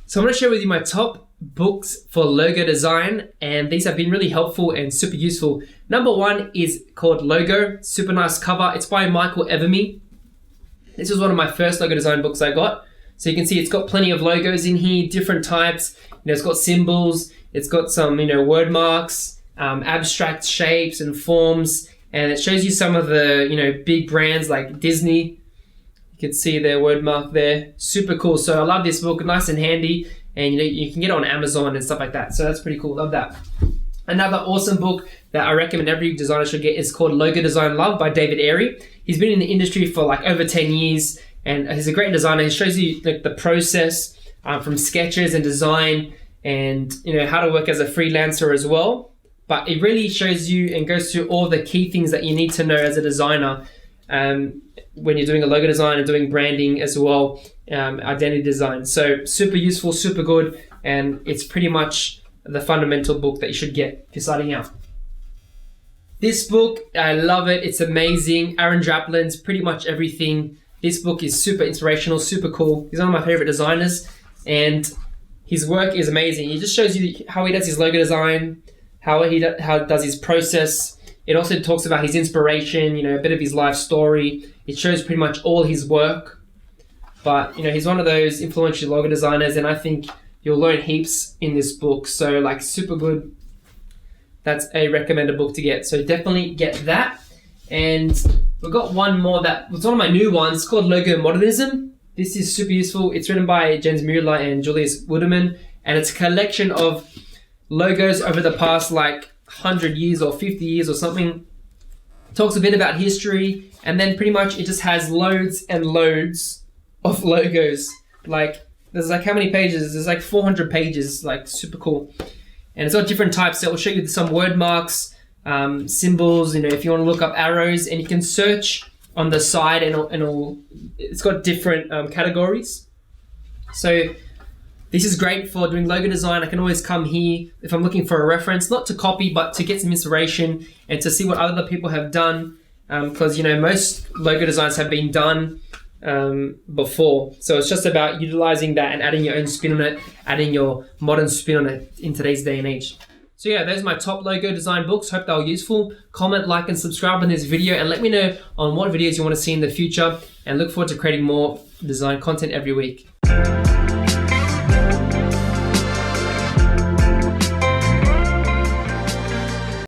So I'm going to share with you my top books for logo design, and these have been really helpful and super useful. Number one is called Logo, super nice cover. It's by Michael Evermy. This was one of my first logo design books I got. So you can see it's got plenty of logos in here, different types. It's got symbols, it's got some word marks, abstract shapes and forms, and it shows you some of the big brands like Disney. You can see their word mark there. Super cool. So I love this book, nice and handy, and you can get it on Amazon and stuff like that. So that's pretty cool. Love that. Another awesome book that I recommend every designer should get is called Logo Design Love by David Airy. He's been in the industry for like over 10 years, and he's a great designer. He shows you like the process from sketches and design, and how to work as a freelancer as well. But it really shows you and goes through all the key things that you need to know as a designer when you're doing a logo design and doing branding as well, identity design. So super useful, super good, and it's pretty much the fundamental book that you should get if you're starting out. This book, I love it. It's amazing. Aaron Draplin's pretty much everything. This book is super inspirational, super cool. He's one of my favorite designers, and his work is amazing. He just shows you how he does his logo design, how he does his process. It also talks about his inspiration, a bit of his life story. It shows pretty much all his work. But, he's one of those influential logo designers, and I think you'll learn heaps in this book. So, super good. That's a recommended book to get. So definitely get that. And we've got one more that was one of my new ones called Logo Modernism. This is super useful. It's written by Jens Mueller and Julius Wuderman, and it's a collection of logos over the past 100 years or 50 years or something. Talks a bit about history, and then pretty much it just has loads and loads of logos. There's how many pages? There's 400 pages, super cool. And it's got different types. So it will show you some word marks, symbols, if you want to look up arrows, and you can search on the side, and it's got different categories. So this is great for doing logo design. I can always come here if I'm looking for a reference, not to copy, but to get some inspiration and to see what other people have done. Because, most logo designs have been done before. So it's just about utilizing that and adding your own spin on it, adding your modern spin on it in today's day and age. So yeah, those are my top logo design books. Hope they were useful. Comment, like, and subscribe on this video, and let me know on what videos you want to see in the future, and look forward to creating more design content every week.